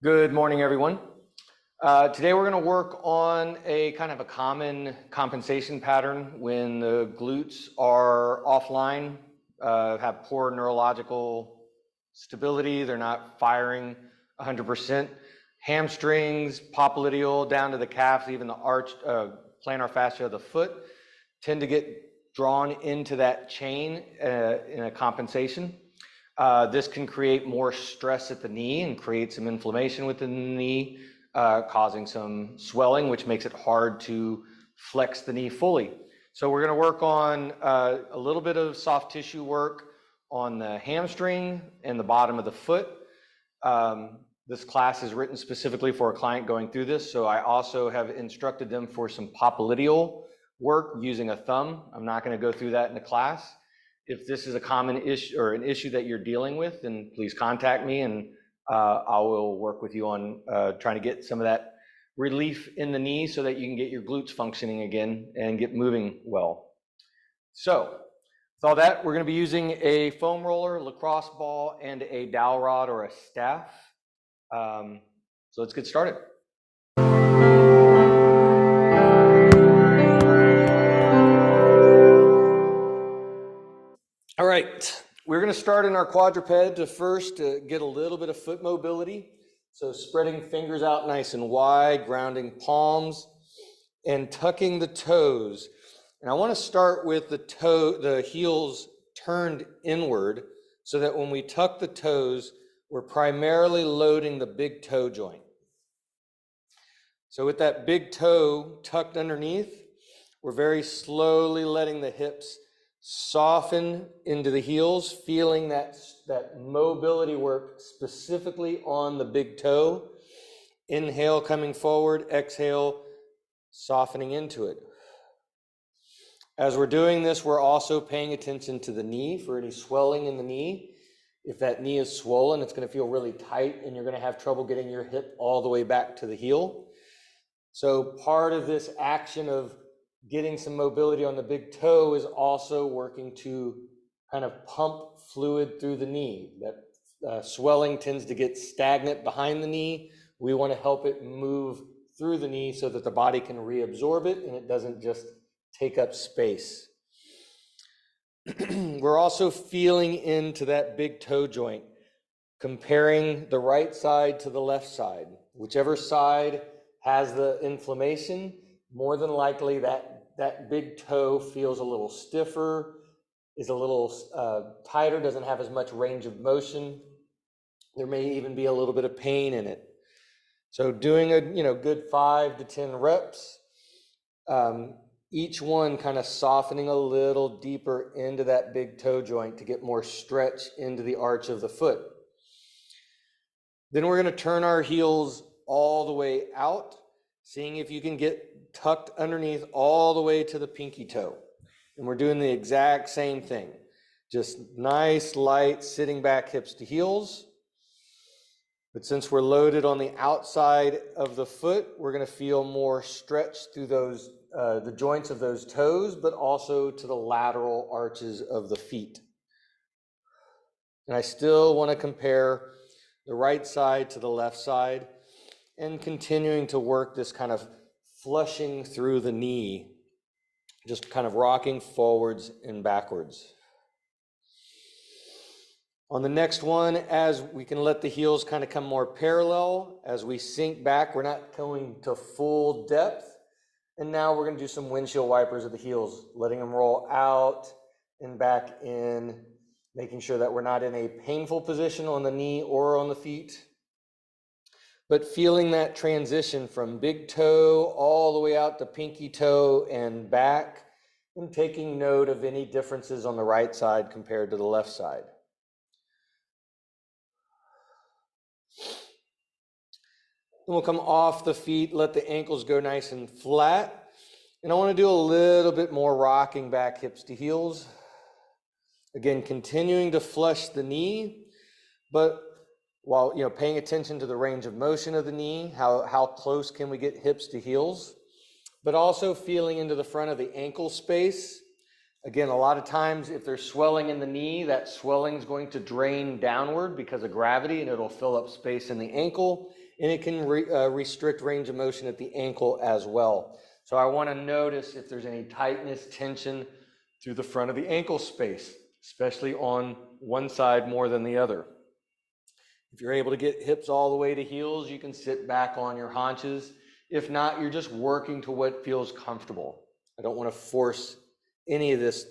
Good morning, everyone. Today we're going to work on a kind of a common compensation pattern when the glutes are offline, have poor neurological stability, they're not firing 100%. Hamstrings, popliteal down to the calves, even the plantar fascia of the foot tend to get drawn into that chain in a compensation. This can create more stress at the knee and create some inflammation within the knee, causing some swelling, which makes it hard to flex the knee fully. So we're going to work on a little bit of soft tissue work on the hamstring and the bottom of the foot. This class is written specifically for a client going through this, so I also have instructed them for some popliteal work using a thumb. I'm not going to go through that in the class. If this is a common issue or an issue that you're dealing with, then please contact me and I will work with you on trying to get some of that relief in the knee so that you can get your glutes functioning again and get moving well. So with all that, we're going to be using a foam roller, lacrosse ball, and a dowel rod or a staff. So let's get started. All right, we're going to start in our quadruped to first get a little bit of foot mobility. So spreading fingers out nice and wide, grounding palms, and tucking the toes. And I want to start with the heels turned inward so that when we tuck the toes, we're primarily loading the big toe joint. So with that big toe tucked underneath, we're very slowly letting the hips soften into the heels, feeling that mobility work specifically on the big toe. Inhale, coming forward, exhale, softening into it. As we're doing this, we're also paying attention to the knee for any swelling in the knee. If that knee is swollen, it's going to feel really tight and you're going to have trouble getting your hip all the way back to the heel. So part of this action of getting some mobility on the big toe is also working to kind of pump fluid through the knee. That swelling tends to get stagnant behind the knee. We want to help it move through the knee so that the body can reabsorb it and it doesn't just take up space. We're also feeling into that big toe joint, comparing the right side to the left side. Whichever side has the inflammation, more than likely that big toe feels a little stiffer, is a little tighter, doesn't have as much range of motion. There may even be a little bit of pain in it. So doing a good 5 to 10 reps, each one kind of softening a little deeper into that big toe joint to get more stretch into the arch of the foot. Then we're going to turn our heels all the way out, seeing if you can get tucked underneath all the way to the pinky toe. And we're doing the exact same thing. Just nice, light, sitting back hips to heels. But since we're loaded on the outside of the foot, we're going to feel more stretch through those the joints of those toes, but also to the lateral arches of the feet. And I still want to compare the right side to the left side and continuing to work this kind of flushing through the knee, just kind of rocking forwards and backwards. On the next one, as we can let the heels kind of come more parallel, as we sink back, we're not going to full depth. And now we're going to do some windshield wipers of the heels, letting them roll out and back in, making sure that we're not in a painful position on the knee or on the feet, but feeling that transition from big toe all the way out to pinky toe and back, and taking note of any differences on the right side compared to the left side. Then we'll come off the feet, let the ankles go nice and flat. And I want to do a little bit more rocking back hips to heels. Again, continuing to flush the knee, but while paying attention to the range of motion of the knee, how close can we get hips to heels, but also feeling into the front of the ankle space. Again, a lot of times if there's swelling in the knee, that swelling is going to drain downward because of gravity and it'll fill up space in the ankle. and it can restrict range of motion at the ankle as well. So I want to notice if there's any tightness, tension through the front of the ankle space, especially on one side more than the other. If you're able to get hips all the way to heels, you can sit back on your haunches. If not, you're just working to what feels comfortable. I don't want to force any of this.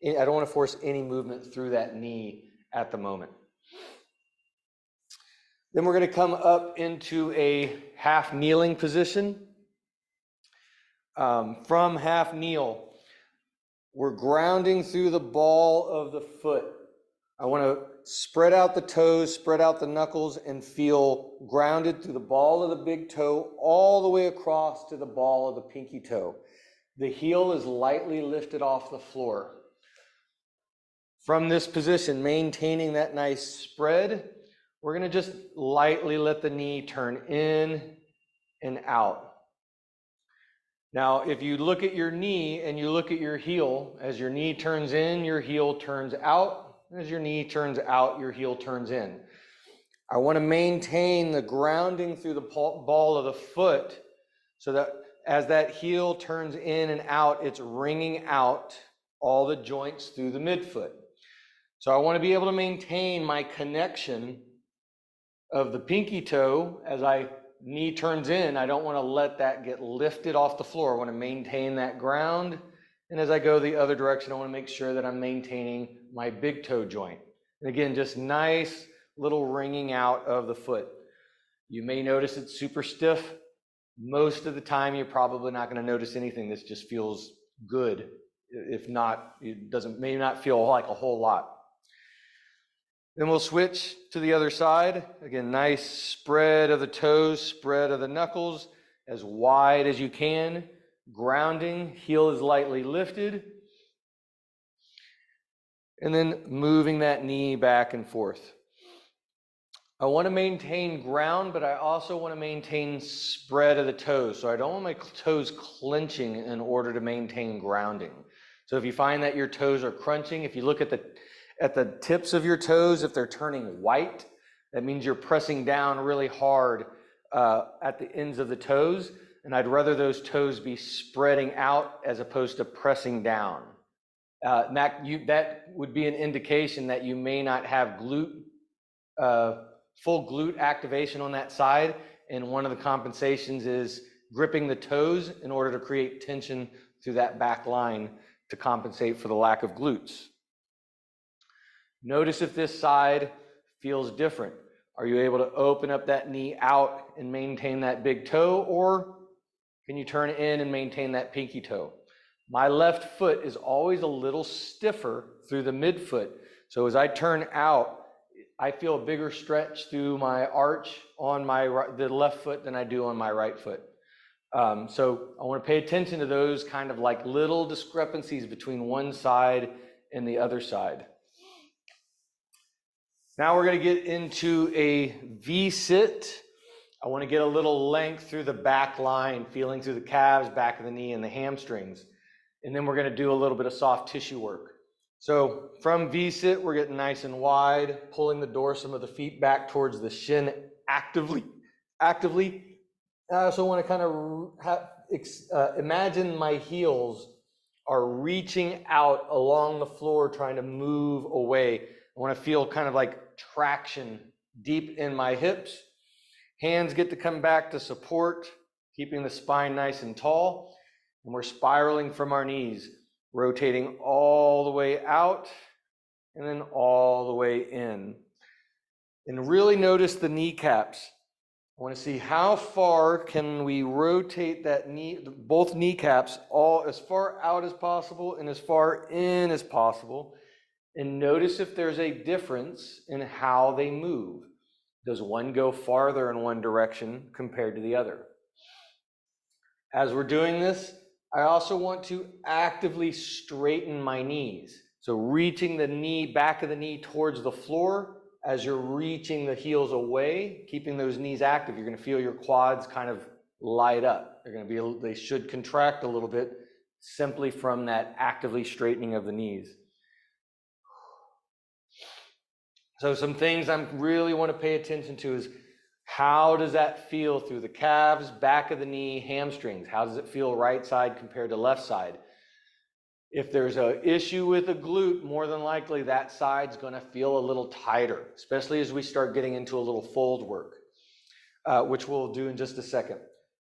I don't want to force any movement through that knee at the moment. Then we're going to come up into a half kneeling position. From half kneel, we're grounding through the ball of the foot. I want to spread out the toes, spread out the knuckles, and feel grounded through the ball of the big toe all the way across to the ball of the pinky toe. The heel is lightly lifted off the floor. From this position, maintaining that nice spread, we're going to just lightly let the knee turn in and out. Now, if you look at your knee and you look at your heel, as your knee turns in, your heel turns out. As your knee turns out, your heel turns in. I want to maintain the grounding through the ball of the foot so that as that heel turns in and out, it's wringing out all the joints through the midfoot. So I want to be able to maintain my connection of the pinky toe as knee turns in. I don't want to let that get lifted off the floor. I want to maintain that ground. And as I go the other direction, I want to make sure that I'm maintaining my big toe joint. And again, just nice little wringing out of the foot. You may notice it's super stiff. Most of the time, you're probably not going to notice anything. This just feels good. If not, it may not feel like a whole lot. Then we'll switch to the other side. Again, nice spread of the toes, spread of the knuckles, as wide as you can. Grounding, heel is lightly lifted. And then moving that knee back and forth. I want to maintain ground, but I also want to maintain spread of the toes. So I don't want my toes clenching in order to maintain grounding. So if you find that your toes are crunching, if you look at the tips of your toes, if they're turning white, that means you're pressing down really hard at the ends of the toes. And I'd rather those toes be spreading out as opposed to pressing down. That would be an indication that you may not have full glute activation on that side. And one of the compensations is gripping the toes in order to create tension through that back line to compensate for the lack of glutes. Notice if this side feels different. Are you able to open up that knee out and maintain that big toe, or can you turn in and maintain that pinky toe? My left foot is always a little stiffer through the midfoot. So as I turn out, I feel a bigger stretch through my arch on the left foot than I do on my right foot. So I want to pay attention to those kind of like little discrepancies between one side and the other side. Now we're going to get into a V-sit. I want to get a little length through the back line, feeling through the calves, back of the knee, and the hamstrings. And then we're going to do a little bit of soft tissue work. So from V-sit, we're getting nice and wide, pulling the dorsum of the feet back towards the shin actively. I also want to kind of imagine my heels are reaching out along the floor, trying to move away. I want to feel kind of like traction deep in my hips. Hands get to come back to support, keeping the spine nice and tall. And we're spiraling from our knees, rotating all the way out and then all the way in. And really notice the kneecaps. I want to see how far can we rotate that both kneecaps all as far out as possible and as far in as possible. And notice if there's a difference in how they move. Does one go farther in one direction compared to the other? As we're doing this, I also want to actively straighten my knees. So reaching the back of the knee towards the floor as you're reaching the heels away, keeping those knees active. You're going to feel your quads kind of light up. They should contract a little bit simply from that actively straightening of the knees. So some things I really want to pay attention to is How does that feel through the calves, back of the knee, hamstrings? How does it feel right side compared to left side? If there's an issue with a glute, more than likely that side's going to feel a little tighter, especially as we start getting into a little fold work, which we'll do in just a second.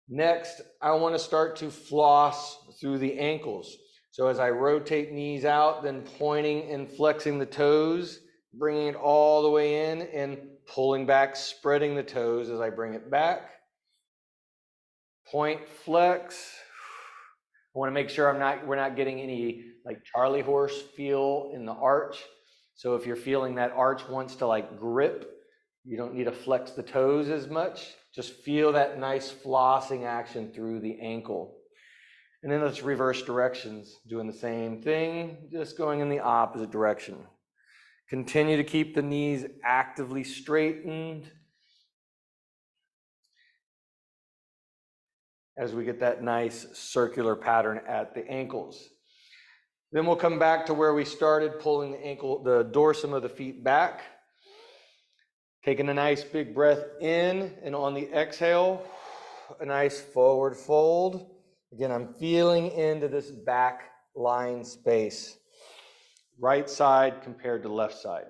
Next, I want to start to floss through the ankles. So as I rotate knees out, then pointing and flexing the toes, bringing it all the way in and pulling back, spreading the toes as I bring it back. Point, flex. I want to make sure we're not getting any like Charlie horse feel in the arch. So if you're feeling that arch wants to like grip, you don't need to flex the toes as much. Just feel that nice flossing action through the ankle. And then let's reverse directions, doing the same thing, just going in the opposite direction. Continue to keep the knees actively straightened as we get that nice circular pattern at the ankles. Then we'll come back to where we started, pulling the dorsum of the feet back. Taking a nice big breath in, and on the exhale, a nice forward fold. Again, I'm feeling into this back line space. Right side compared to left side.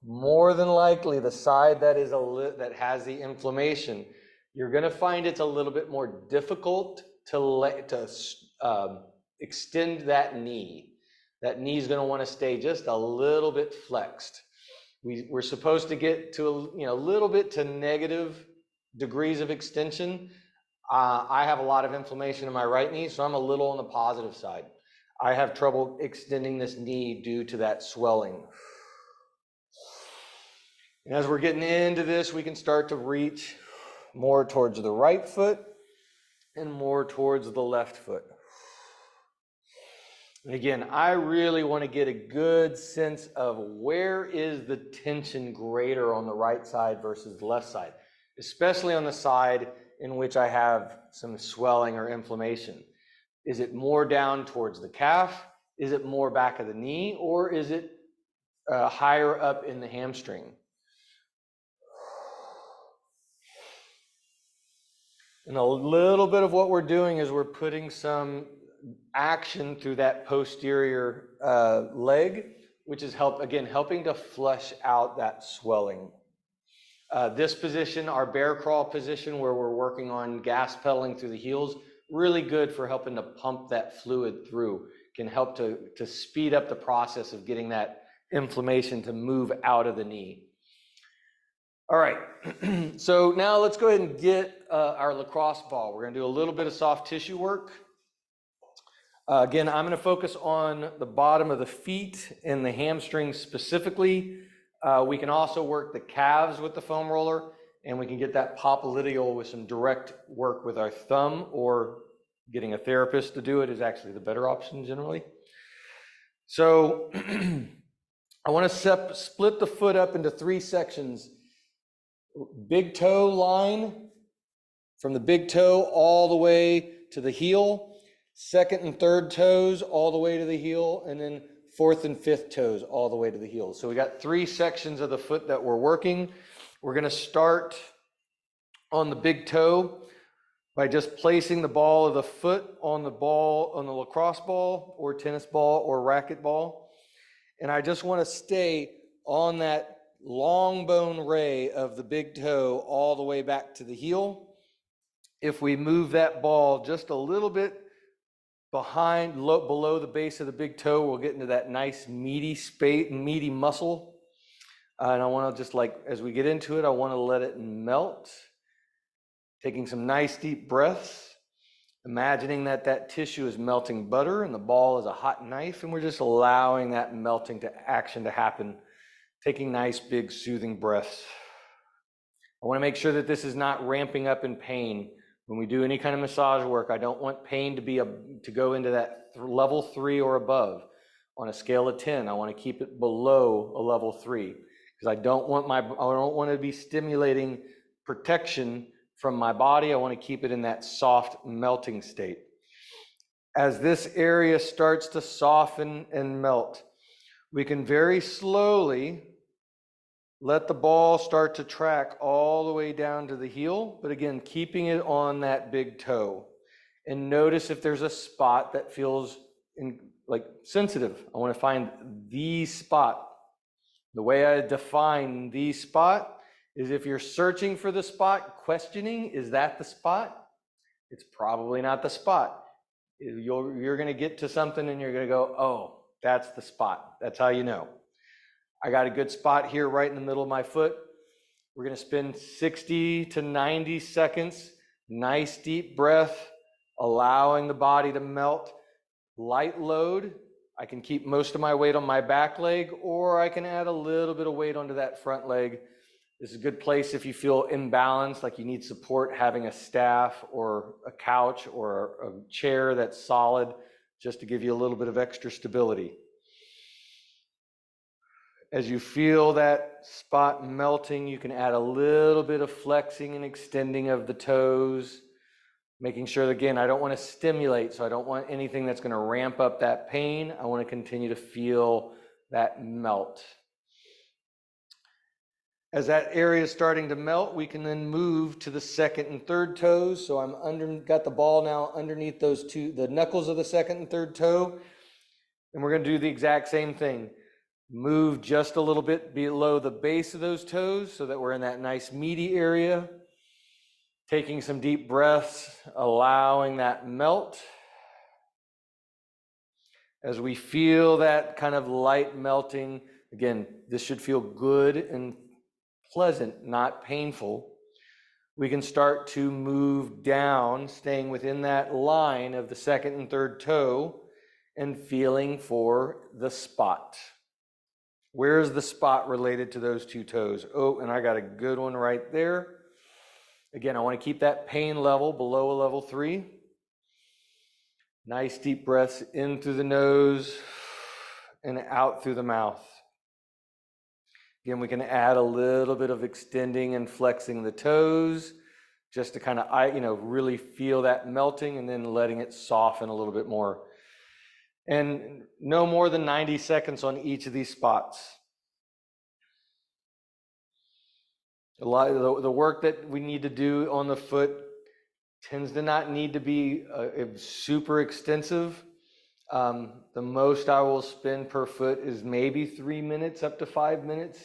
More than likely, the side that has the inflammation, you're going to find it's a little bit more difficult to extend that knee. That knee is going to want to stay just a little bit flexed. We're supposed to get to a little bit to negative degrees of extension. I have a lot of inflammation in my right knee, so I'm a little on the positive side. I have trouble extending this knee due to that swelling. And as we're getting into this, we can start to reach more towards the right foot and more towards the left foot. And again, I really want to get a good sense of where is the tension greater on the right side versus the left side, especially on the side in which I have some swelling or inflammation. Is it more down towards the calf? Is it more back of the knee? Or is it higher up in the hamstring? And a little bit of what we're doing is we're putting some action through that posterior leg, which is helping to flush out that swelling. This position, our bear crawl position, where we're working on gas pedaling through the heels, really good for helping to pump that fluid through. Can help to speed up the process of getting that inflammation to move out of the knee. All right, so now let's go ahead and get our lacrosse ball. We're going to do a little bit of soft tissue work. Again, I'm going to focus on the bottom of the feet and the hamstrings specifically. We can also work the calves with the foam roller, and we can get that popliteal with some direct work with our thumb, or getting a therapist to do it is actually the better option generally. So I want to split the foot up into 3 sections. Big toe line, from the big toe all the way to the heel. Second and third toes all the way to the heel, and then fourth and fifth toes all the way to the heel. So we got 3 sections of the foot that we're working. We're going to start on the big toe by just placing the ball of the foot on the lacrosse ball or tennis ball or racket ball. And I just want to stay on that long bone ray of the big toe all the way back to the heel. If we move that ball just a little bit below the base of the big toe, we'll get into that nice meaty muscle. And I want to just as we get into it, I want to let it melt. Taking some nice deep breaths, imagining that tissue is melting butter and the ball is a hot knife, and we're just allowing that melting action to happen. Taking nice big soothing breaths. I want to make sure that this is not ramping up in pain. When we do any kind of massage work, I don't want pain to go into that level 3 or above. On a scale of 10, I want to keep it below a level 3, because I don't want to be stimulating protection from my body. I want to keep it in that soft melting state. As this area starts to soften and melt, we can very slowly Let the ball start to track all the way down to the heel, but again, keeping it on that big toe. And notice if there's a spot that feels like sensitive. I want to find the spot. The way I define the spot is if you're searching for the spot, questioning, is that the spot? It's probably not the spot. You're going to get to something and you're going to go, oh, that's the spot. That's how you know. I got a good spot here right in the middle of my foot. We're going to spend 60 to 90 seconds, nice deep breath, allowing the body to melt. Light load. I can keep most of my weight on my back leg, or I can add a little bit of weight onto that front leg. This is a good place if you feel imbalanced, like you need support, having a staff or a couch or a chair that's solid, just to give you a little bit of extra stability. As you feel that spot melting, you can add a little bit of flexing and extending of the toes, making sure that, again, I don't want to stimulate, so I don't want anything that's going to ramp up that pain. I want to continue to feel that melt. As that area is starting to melt, we can then move to the second and third toes. So I'm got the ball now underneath the knuckles of the second and third toe. And we're going to do the exact same thing. Move just a little bit below the base of those toes so that we're in that nice meaty area. Taking some deep breaths, allowing that melt. As we feel that kind of light melting, again, this should feel good and pleasant, not painful. We can start to move down, staying within that line of the second and third toe and feeling for the spot. Where's the spot related to those two toes? Oh, and I got a good one right there. Again, I want to keep that pain level below a level 3. Nice deep breaths in through the nose and out through the mouth. Again, we can add a little bit of extending and flexing the toes just to kind of, really feel that melting and then letting it soften a little bit more. And no more than 90 seconds on each of these spots. A lot of the work that we need to do on the foot tends to not need to be super extensive. The most I will spend per foot is maybe 3 minutes up to 5 minutes.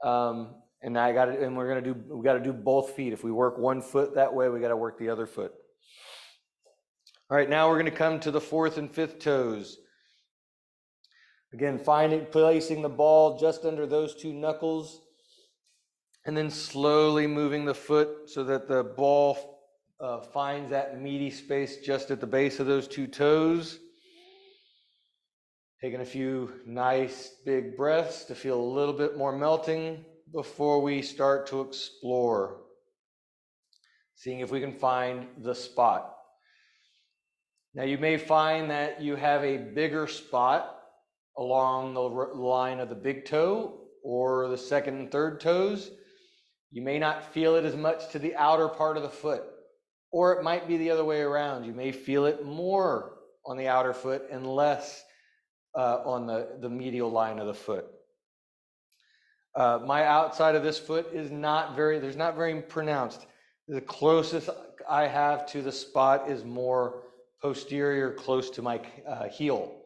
And we got to do both feet. If we work one foot that way, we got to work the other foot. All right, now we're going to come to the fourth and fifth toes. Again, placing the ball just under those two knuckles, and then slowly moving the foot so that the ball finds that meaty space just at the base of those two toes. Taking a few nice big breaths to feel a little bit more melting before we start to explore. Seeing if we can find the spot. Now you may find that you have a bigger spot along the line of the big toe or the second and third toes. You may not feel it as much to the outer part of the foot, or it might be the other way around. You may feel it more on the outer foot and less on the medial line of the foot. My outside of this foot is not very pronounced. The closest I have to the spot is more posterior, close to my heel.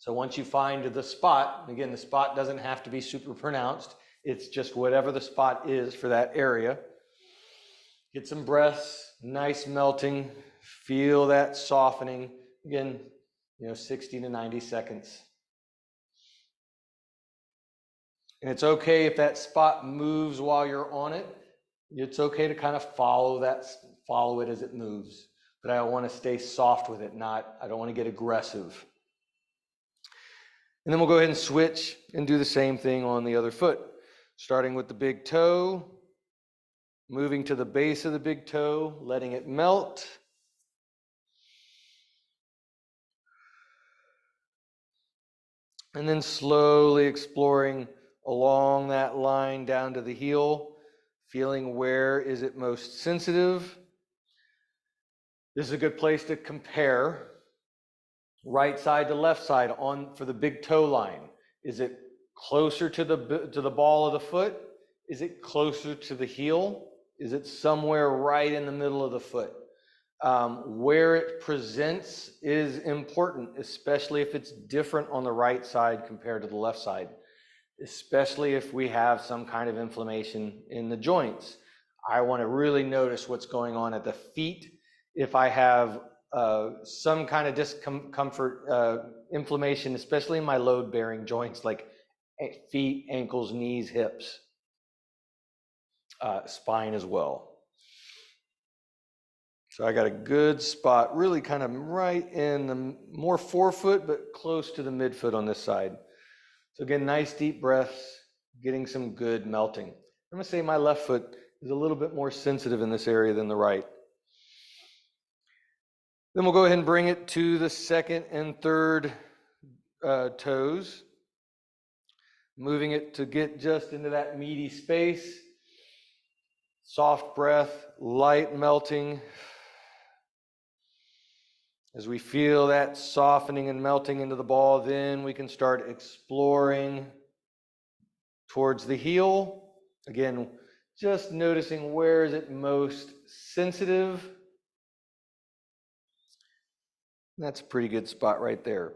So once you find the spot, again, the spot doesn't have to be super pronounced. It's just whatever the spot is for that area. Get some breaths, nice melting, feel that softening. Again, 60 to 90 seconds. And it's okay if that spot moves while you're on it. It's okay to kind of follow it as it moves. But I want to stay soft with it, I don't want to get aggressive. And then we'll go ahead and switch and do the same thing on the other foot. Starting with the big toe, moving to the base of the big toe, letting it melt. And then slowly exploring along that line down to the heel, feeling where is it most sensitive. This is a good place to compare right side to left side for the big toe line. Is it closer to the ball of the foot? Is it closer to the heel? Is it somewhere right in the middle of the foot? Where it presents is important, especially if it's different on the right side compared to the left side, especially if we have some kind of inflammation in the joints. I want to really notice what's going on at the feet. If I have some kind of discomfort, inflammation, especially in my load-bearing joints like feet, ankles, knees, hips, spine as well. So I got a good spot, really kind of right in the more forefoot, but close to the midfoot on this side. So again, nice deep breaths, getting some good melting. I'm gonna say my left foot is a little bit more sensitive in this area than the right. Then we'll go ahead and bring it to the second and third toes, moving it to get just into that meaty space. Soft breath, light melting. As we feel that softening and melting into the ball, then we can start exploring towards the heel. Again, just noticing where is it most sensitive. That's a pretty good spot right there.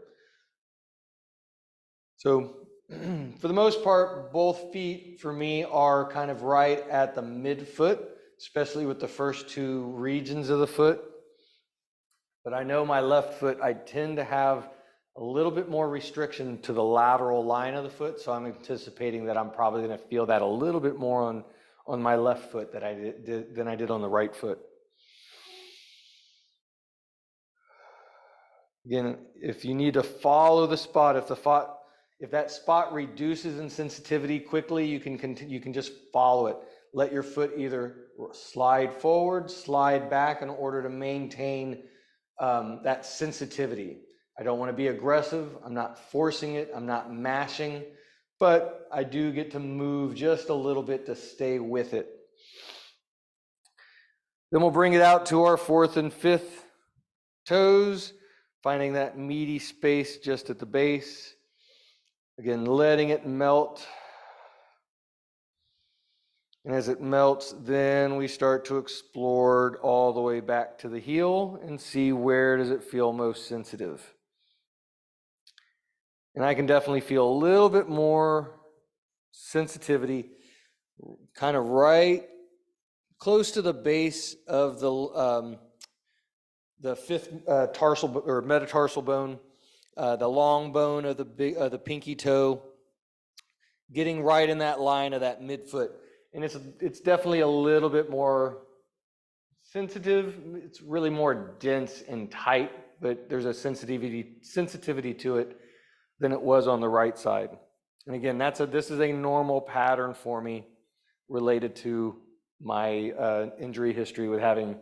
So for the most part, both feet for me are kind of right at the midfoot, especially with the first two regions of the foot. But I know my left foot, I tend to have a little bit more restriction to the lateral line of the foot, so I'm anticipating that I'm probably going to feel that a little bit more on my left foot than I did on the right foot. Again, if you need to follow the spot, if that spot reduces in sensitivity quickly, you can just follow it. Let your foot either slide forward, slide back in order to maintain that sensitivity. I don't want to be aggressive. I'm not forcing it. I'm not mashing, but I do get to move just a little bit to stay with it. Then we'll bring it out to our fourth and fifth toes, finding that meaty space just at the base. Again, letting it melt. And as it melts, then we start to explore all the way back to the heel and see where does it feel most sensitive. And I can definitely feel a little bit more sensitivity kind of right close to the base of the fifth tarsal or metatarsal bone, the long bone of the pinky toe, getting right in that line of that midfoot. And it's definitely a little bit more sensitive. It's really more dense and tight, but there's a sensitivity to it than it was on the right side. And again, this is a normal pattern for me related to my injury history with having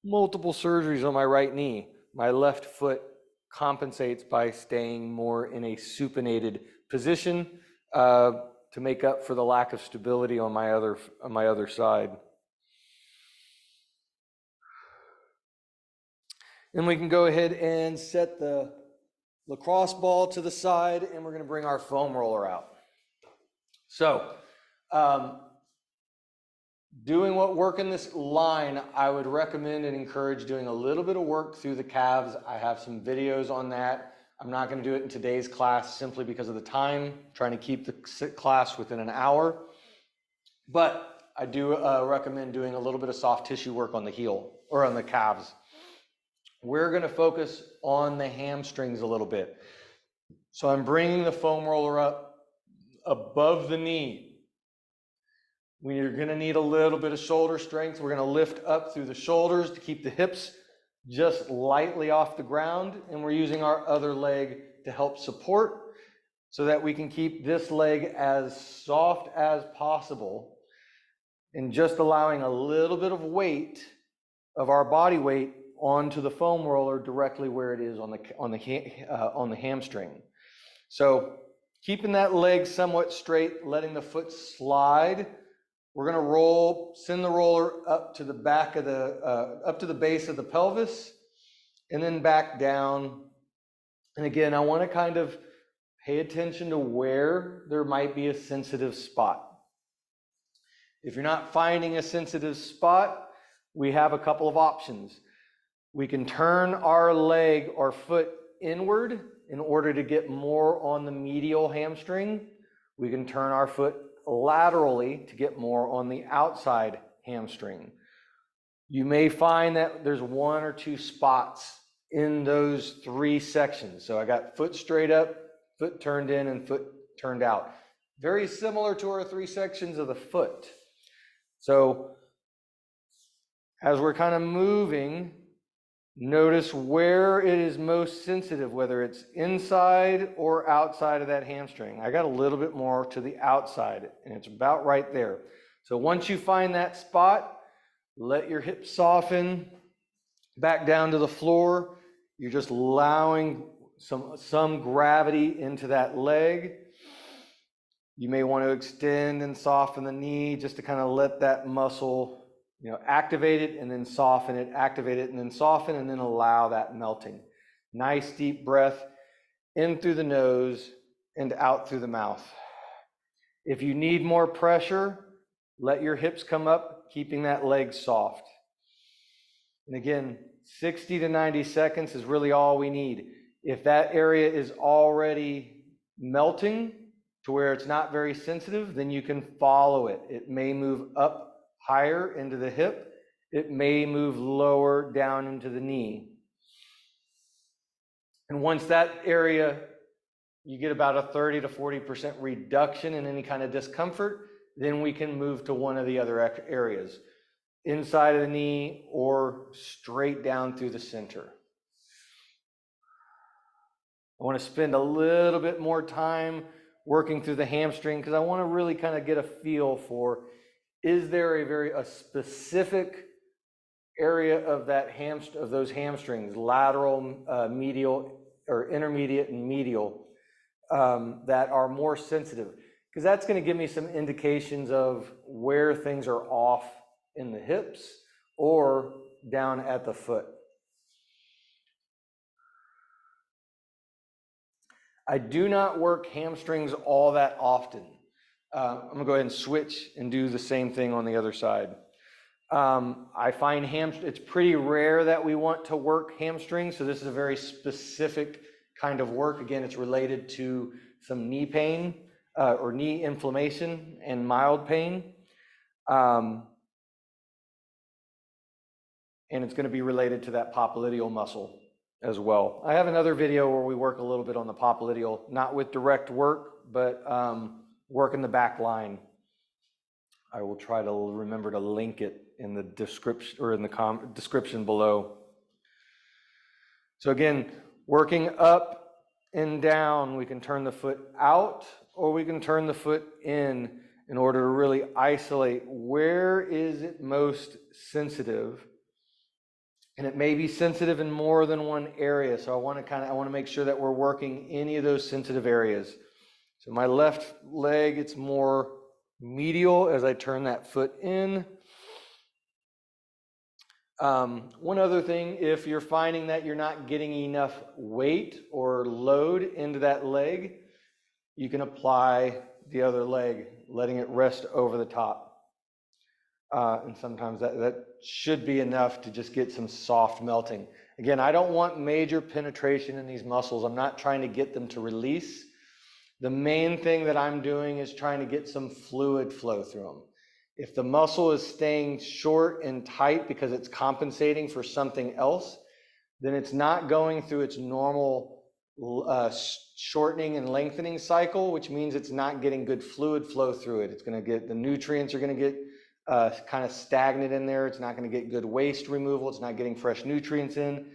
multiple surgeries on my right knee. My left foot compensates by staying more in a supinated position to make up for the lack of stability on my other side. Then we can go ahead and set the lacrosse ball to the side, and we're going to bring our foam roller out. So, doing what work in this line, I would recommend and encourage doing a little bit of work through the calves. I have some videos on that. I'm not going to do it in today's class simply because of the time, trying to keep the class within an hour. But I do recommend doing a little bit of soft tissue work on the heel or on the calves. We're going to focus on the hamstrings a little bit. So I'm bringing the foam roller up above the knee. We're going to need a little bit of shoulder strength. We're going to lift up through the shoulders to keep the hips just lightly off the ground, and we're using our other leg to help support so that we can keep this leg as soft as possible and just allowing a little bit of weight of our body weight onto the foam roller directly where it is on the hamstring. So keeping that leg somewhat straight, letting the foot slide. We're going to send the roller up to the back of up to the base of the pelvis, and then back down. And again, I want to kind of pay attention to where there might be a sensitive spot. If you're not finding a sensitive spot, we have a couple of options. We can turn our leg or foot inward in order to get more on the medial hamstring. We can turn our foot laterally to get more on the outside hamstring. You may find that there's one or two spots in those three sections. So I got foot straight up, foot turned in, and foot turned out. Very similar to our three sections of the foot. So as we're kind of moving, notice where it is most sensitive, whether it's inside or outside of that hamstring. I got a little bit more to the outside, and it's about right there. So once you find that spot, let your hips soften back down to the floor. You're just allowing some gravity into that leg. You may want to extend and soften the knee just to kind of let that muscle, activate it and then soften it, activate it and then soften, and then allow that melting. Nice deep breath in through the nose and out through the mouth. If you need more pressure, let your hips come up, keeping that leg soft. And again, 60 to 90 seconds is really all we need. If that area is already melting to where it's not very sensitive, then you can follow it. It may move up higher into the hip. It may move lower down into the knee. And once that area, you get about a 30 to 40% reduction in any kind of discomfort, then we can move to one of the other areas, inside of the knee or straight down through the center. I want to spend a little bit more time working through the hamstring because I want to really kind of get a feel for, is there a specific area of that of those hamstrings, lateral, medial, or intermediate and medial, that are more sensitive? Because that's going to give me some indications of where things are off in the hips or down at the foot. I do not work hamstrings all that often. I'm going to go ahead and switch and do the same thing on the other side. I find it's pretty rare that we want to work hamstrings, so this is a very specific kind of work. Again, it's related to some knee pain or knee inflammation and mild pain. And it's going to be related to that popliteal muscle as well. I have another video where we work a little bit on the popliteal, not with direct work, but work in the back line. I will try to remember to link it in the description or in the description below. So again, working up and down, we can turn the foot out or we can turn the foot in order to really isolate where is it most sensitive. And it may be sensitive in more than one area. So I want to make sure that we're working any of those sensitive areas. So my left leg, it's more medial as I turn that foot in. One other thing, if you're finding that you're not getting enough weight or load into that leg, you can apply the other leg, letting it rest over the top. And sometimes that should be enough to just get some soft melting. Again, I don't want major penetration in these muscles. I'm not trying to get them to release. The main thing that I'm doing is trying to get some fluid flow through them. If the muscle is staying short and tight because it's compensating for something else, then it's not going through its normal shortening and lengthening cycle, which means it's not getting good fluid flow through it. It's going to get, the nutrients are going to get kind of stagnant in there. It's not going to get good waste removal. It's not getting fresh nutrients in.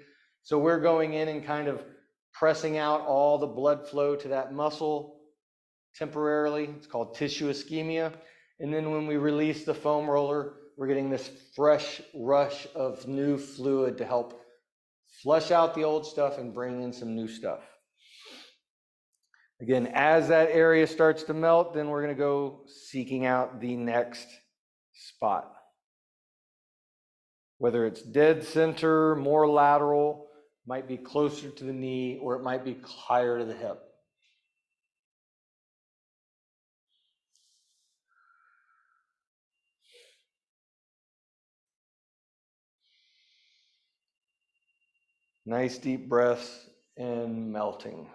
So we're going in and kind of pressing out all the blood flow to that muscle temporarily. It's called tissue ischemia. And then when we release the foam roller, we're getting this fresh rush of new fluid to help flush out the old stuff and bring in some new stuff. Again, as that area starts to melt, then we're going to go seeking out the next spot. Whether it's dead center, more lateral, might be closer to the knee, or it might be higher to the hip. Nice deep breaths and melting.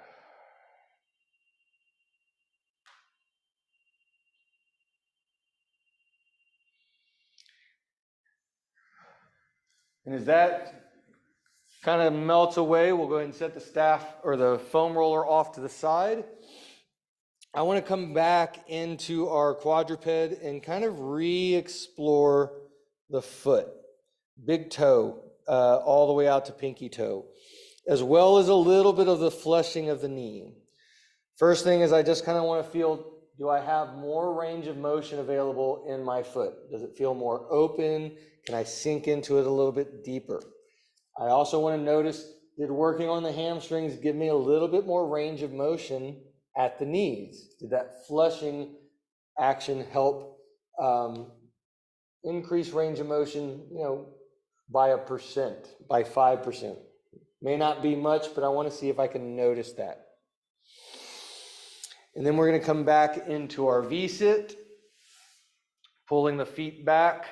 And as that kind of melts away, we'll go ahead and set the staff or the foam roller off to the side. I want to come back into our quadruped and kind of re-explore the foot, big toe, all the way out to pinky toe, as well as a little bit of the flushing of the knee. First thing is I just kind of want to feel, do I have more range of motion available in my foot? Does it feel more open? Can I sink into it a little bit deeper? I also want to notice, did working on the hamstrings give me a little bit more range of motion at the knees? Did that flushing action help increase range of motion, by 1%, by 5%? May not be much, but I want to see if I can notice that. And then we're going to come back into our V-sit, pulling the feet back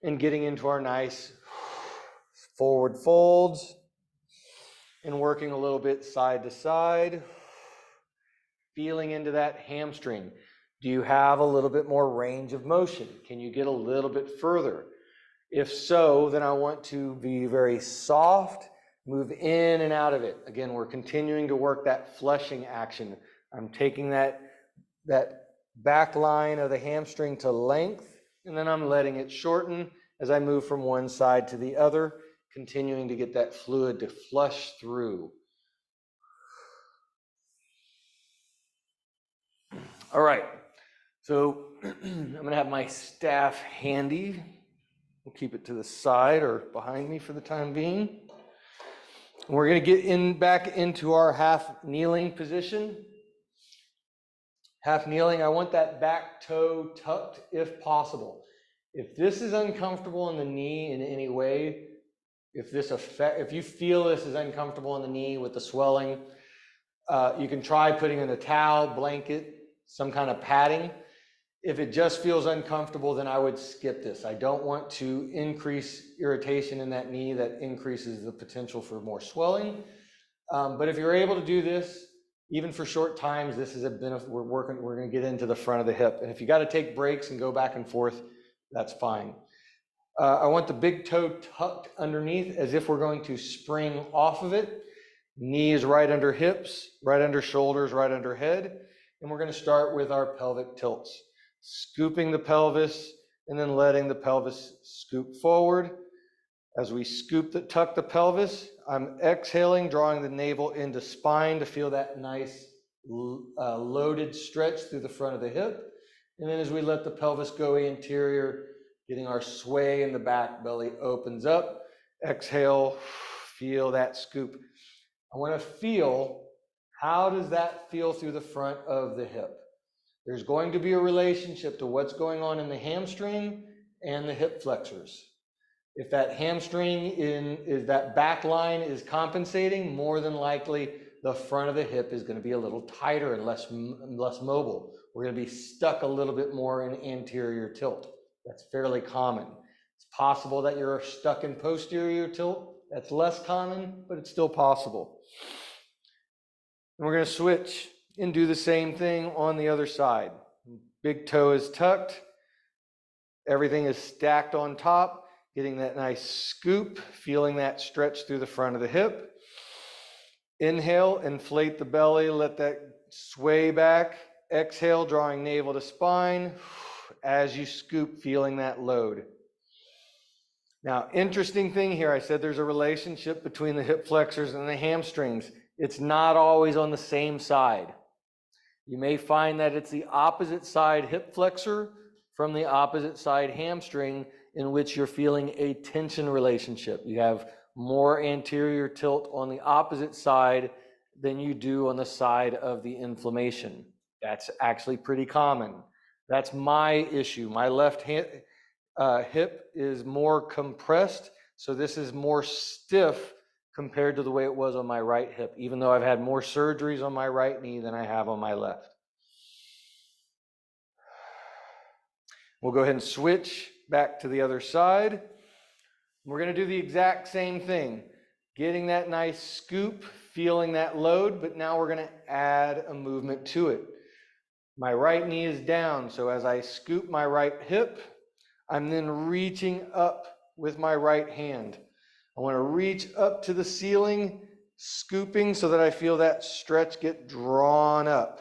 and getting into our nice forward folds and working a little bit side to side, feeling into that hamstring. Do you have a little bit more range of motion? Can you get a little bit further? If so, then I want to be very soft, move in and out of it. Again, we're continuing to work that flushing action. I'm taking that back line of the hamstring to length, and then I'm letting it shorten as I move from one side to the other, continuing to get that fluid to flush through. All right, so I'm gonna have my staff handy. We'll keep it to the side or behind me for the time being. And we're gonna get back into our half kneeling position. Half kneeling, I want that back toe tucked if possible. If this is uncomfortable in the knee in any way, if you feel this is uncomfortable in the knee with the swelling, you can try putting in a towel, blanket, some kind of padding. If it just feels uncomfortable, then I would skip this. I don't want to increase irritation in that knee that increases the potential for more swelling. But if you're able to do this, even for short times, this is a benefit. We're going to get into the front of the hip. And if you got to take breaks and go back and forth, that's fine. I want the big toe tucked underneath as if we're going to spring off of it. Knees right under hips, right under shoulders, right under head. And we're going to start with our pelvic tilts. Scooping the pelvis and then letting the pelvis scoop forward. As we tuck the pelvis, I'm exhaling, drawing the navel into spine to feel that nice loaded stretch through the front of the hip. And then as we let the pelvis go anterior, getting our sway in the back, belly opens up. Exhale, feel that scoop. I want to feel, how does that feel through the front of the hip? There's going to be a relationship to what's going on in the hamstring and the hip flexors. If that hamstring that back line is compensating, more than likely the front of the hip is going to be a little tighter and less mobile. We're going to be stuck a little bit more in anterior tilt. That's fairly common. It's possible that you're stuck in posterior tilt. That's less common, but it's still possible. And we're going to switch and do the same thing on the other side. Big toe is tucked. Everything is stacked on top. Getting that nice scoop, feeling that stretch through the front of the hip. Inhale, inflate the belly, let that sway back. Exhale, drawing navel to spine. As you scoop, feeling that load. Now, interesting thing here, I said there's a relationship between the hip flexors and the hamstrings. It's not always on the same side. You may find that it's the opposite side hip flexor from the opposite side hamstring in which you're feeling a tension relationship. You have more anterior tilt on the opposite side than you do on the side of the inflammation. That's actually pretty common. That's my issue. My left hip is more compressed, so this is more stiff compared to the way it was on my right hip, even though I've had more surgeries on my right knee than I have on my left. We'll go ahead and switch back to the other side. We're going to do the exact same thing. getting that nice scoop, feeling that load, but now we're gonna add a movement to it. My right knee is down, so as I scoop my right hip, I'm then reaching up with my right hand. I wanna reach up to the ceiling, scooping so that I feel that stretch get drawn up.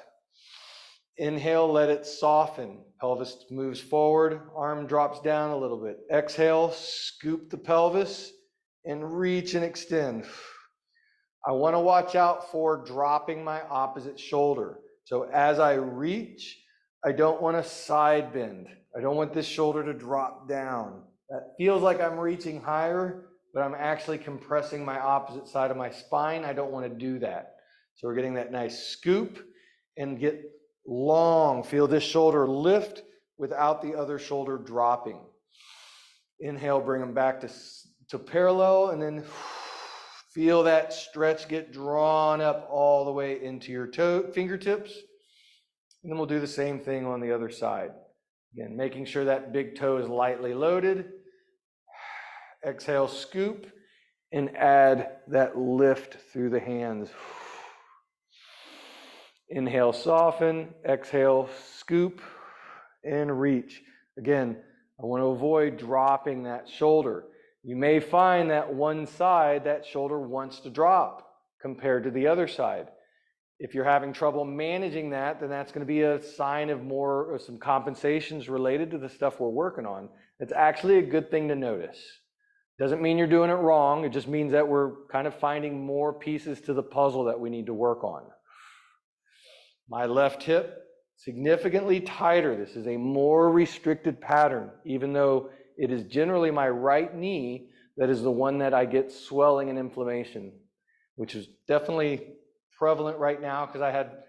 Inhale, let it soften. Pelvis moves forward, arm drops down a little bit. Exhale, scoop the pelvis and reach and extend. I want to watch out for dropping my opposite shoulder. So as I reach, I don't want to side bend. I don't want this shoulder to drop down. That feels like I'm reaching higher, but I'm actually compressing my opposite side of my spine. I don't want to do that. So we're getting that nice scoop and get long. Feel this shoulder lift without the other shoulder dropping. Inhale, bring them back to parallel, and then feel that stretch get drawn up all the way into your fingertips. And then we'll do the same thing on the other side. Again, making sure that big toe is lightly loaded. Exhale, scoop, and add that lift through the hands. Inhale, soften. Exhale, scoop, and reach. Again, I want to avoid dropping that shoulder. You may find that one side, that shoulder wants to drop compared to the other side. If you're having trouble managing that, then that's going to be a sign of some compensations related to the stuff we're working on. It's actually a good thing to notice. Doesn't mean you're doing it wrong. It just means that we're kind of finding more pieces to the puzzle that we need to work on. My left hip, significantly tighter. This is a more restricted pattern, even though it is generally my right knee that is the one that I get swelling and inflammation, which is definitely prevalent right now because I had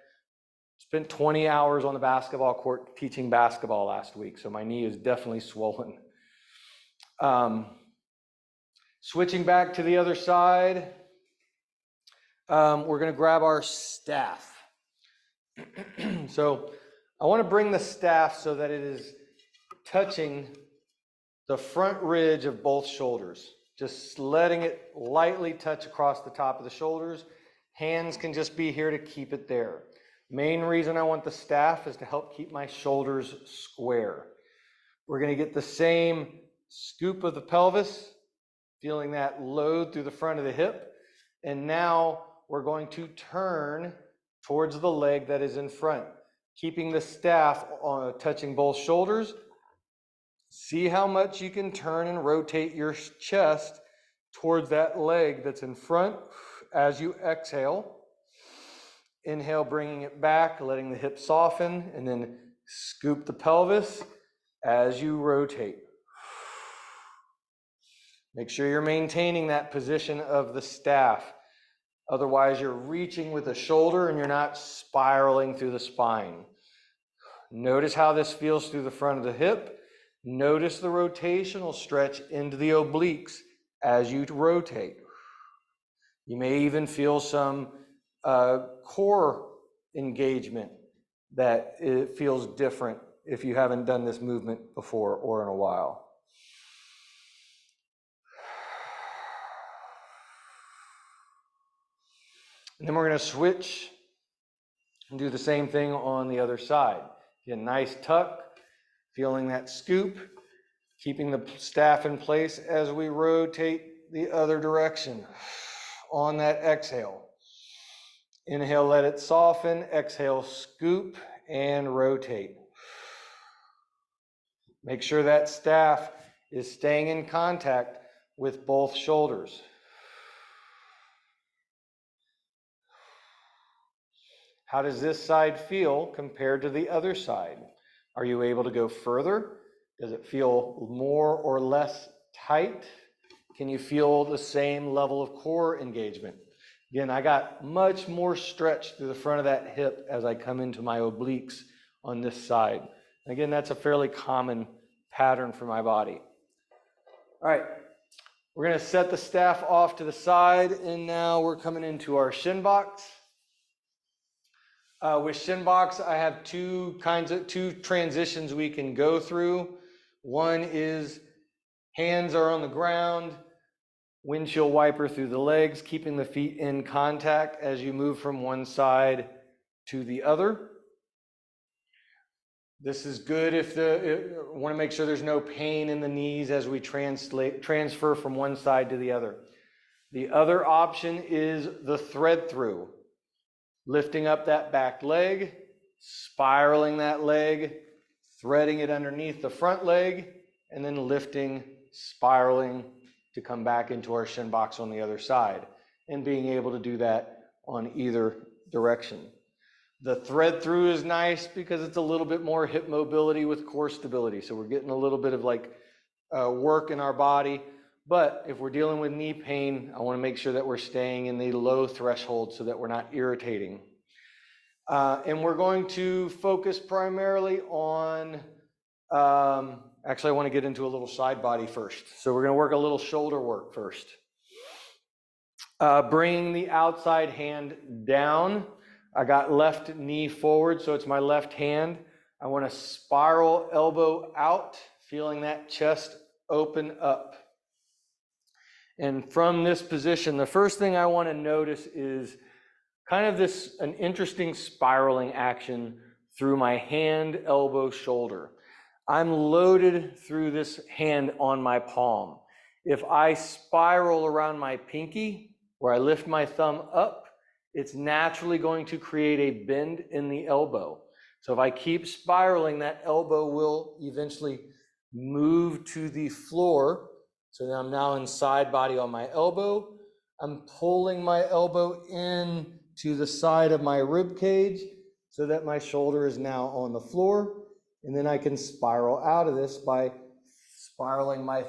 spent 20 hours on the basketball court teaching basketball last week, so my knee is definitely swollen. Switching back to the other side, we're going to grab our staff. So I want to bring the staff so that it is touching the front ridge of both shoulders, just letting it lightly touch across the top of the shoulders. Hands can just be here to keep it there. Main reason I want the staff is to help keep my shoulders square. We're going to get the same scoop of the pelvis, feeling that load through the front of the hip. And now we're going to turn towards the leg that is in front, keeping the staff touching both shoulders. See how much you can turn and rotate your chest towards that leg that's in front as you exhale. Inhale, bringing it back, letting the hip soften, and then scoop the pelvis as you rotate. Make sure you're maintaining that position of the staff. Otherwise, you're reaching with the shoulder and you're not spiraling through the spine. Notice how this feels through the front of the hip. Notice the rotational stretch into the obliques as you rotate. You may even feel some core engagement that it feels different if you haven't done this movement before or in a while. And then we're going to switch and do the same thing on the other side. Again, nice tuck, feeling that scoop, keeping the staff in place as we rotate the other direction on that exhale. Inhale, let it soften. Exhale, scoop and rotate. Make sure that staff is staying in contact with both shoulders. How does this side feel compared to the other side? Are you able to go further? Does it feel more or less tight? Can you feel the same level of core engagement? Again, I got much more stretch through the front of that hip as I come into my obliques on this side. Again, that's a fairly common pattern for my body. All right, we're going to set the staff off to the side, and now we're coming into our shin box. With shin box, I have two transitions we can go through. One is hands are on the ground, windshield wiper through the legs, keeping the feet in contact as you move from one side to the other. This is good if want to make sure there's no pain in the knees as we transfer from one side to the other. The other option is the thread through. Lifting up that back leg, spiraling that leg, threading it underneath the front leg, and then lifting, spiraling to come back into our shin box on the other side, and being able to do that on either direction. The thread through is nice because it's a little bit more hip mobility with core stability. So we're getting a little bit of like work in our body. But if we're dealing with knee pain, I want to make sure that we're staying in the low threshold so that we're not irritating. And we're going to focus primarily on, actually I want to get into a little side body first. So we're going to work a little shoulder work first. Bringing the outside hand down. I got left knee forward, so it's my left hand. I want to spiral elbow out, feeling that chest open up. And from this position, the first thing I want to notice is kind of an interesting spiraling action through my hand, elbow, shoulder. I'm loaded through this hand on my palm. If I spiral around my pinky, where I lift my thumb up, it's naturally going to create a bend in the elbow. So if I keep spiraling, that elbow will eventually move to the floor. So now I'm now in side body on my elbow. I'm pulling my elbow in to the side of my rib cage so that my shoulder is now on the floor. And then I can spiral out of this by spiraling my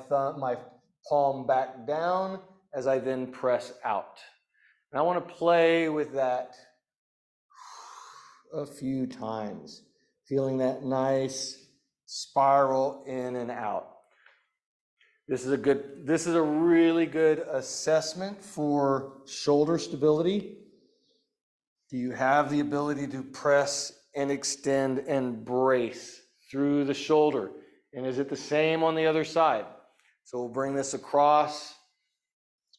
palm back down as I then press out. And I want to play with that a few times, feeling that nice spiral in and out. This is a really good assessment for shoulder stability. Do you have the ability to press and extend and brace through the shoulder? And is it the same on the other side? So we'll bring this across,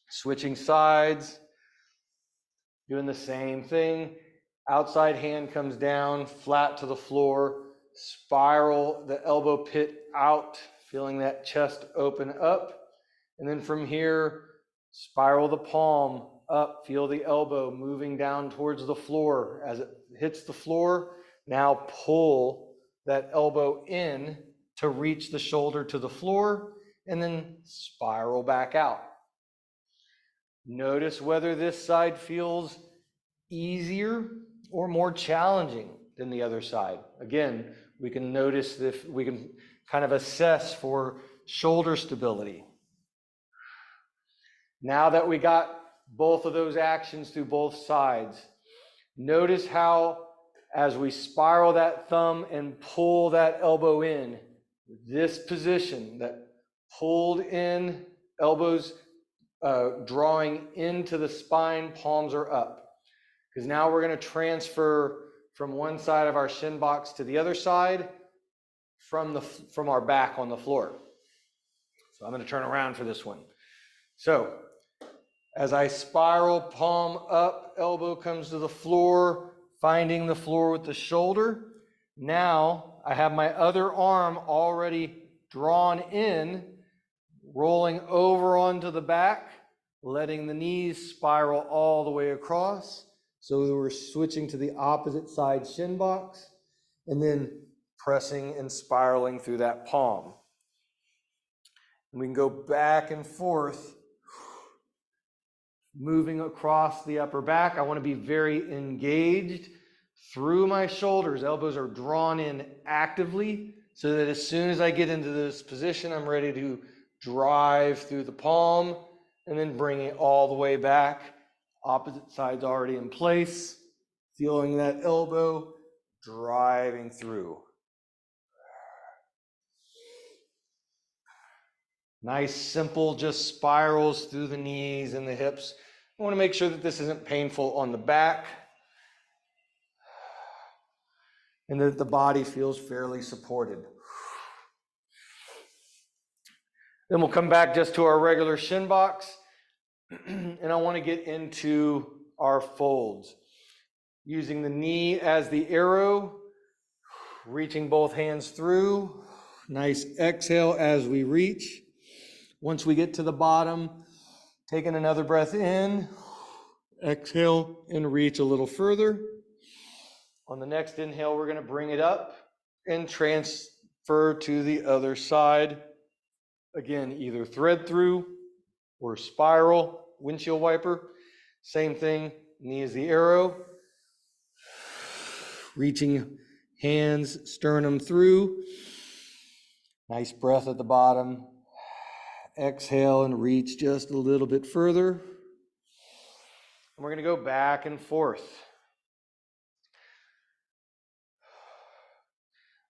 switching sides. Doing the same thing. Outside hand comes down, flat to the floor. Spiral the elbow pit out, feeling that chest open up. And then from here, spiral the palm up, feel the elbow moving down towards the floor. As it hits the floor, now pull that elbow in to reach the shoulder to the floor, and then spiral back out. Notice whether this side feels easier or more challenging than the other side. Again, we can notice if we can kind of assess for shoulder stability. Now that we got both of those actions through both sides, notice how as we spiral that thumb and pull that elbow in, this position, that pulled in, elbows drawing into the spine, palms are up. Because now we're going to transfer from one side of our shin box to the other side from our back on the floor. So I'm going to turn around for this one. So as I spiral, palm up, elbow comes to the floor, finding the floor with the shoulder. Now I have my other arm already drawn in, rolling over onto the back, letting the knees spiral all the way across. So we're switching to the opposite side shin box, and then pressing and spiraling through that palm. And we can go back and forth, moving across the upper back. I want to be very engaged through my shoulders. Elbows are drawn in actively so that as soon as I get into this position, I'm ready to drive through the palm and then bring it all the way back. Opposite side's already in place. Feeling that elbow driving through. Nice, simple, just spirals through the knees and the hips. I want to make sure that this isn't painful on the back and that the body feels fairly supported. Then we'll come back just to our regular shin box. And I want to get into our folds. Using the knee as the arrow, reaching both hands through. Nice exhale as we reach. Once we get to the bottom, taking another breath in, exhale and reach a little further. On the next inhale, we're going to bring it up and transfer to the other side. Again, either thread through or spiral, windshield wiper. Same thing, knee is the arrow. Reaching hands, sternum through. Nice breath at the bottom. Exhale and reach just a little bit further. And we're going to go back and forth.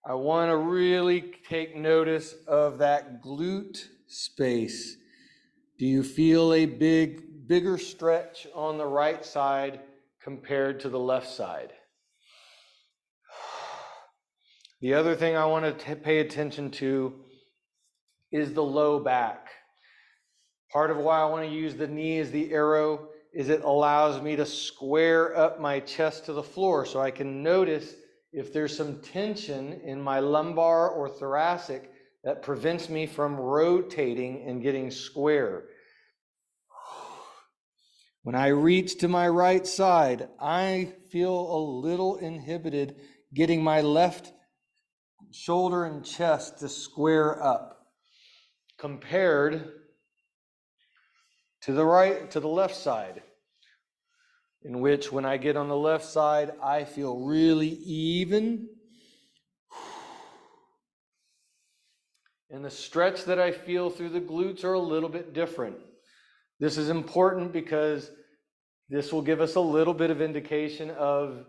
I want to really take notice of that glute space. Do you feel a bigger stretch on the right side compared to the left side? The other thing I want to pay attention to is the low back. Part of why I want to use the knee as the arrow is it allows me to square up my chest to the floor so I can notice if there's some tension in my lumbar or thoracic that prevents me from rotating and getting square. When I reach to my right side, I feel a little inhibited getting my left shoulder and chest to square up compared to the left side, in which when I get on the left side, I feel really even. And the stretch that I feel through the glutes are a little bit different. This is important because this will give us a little bit of indication of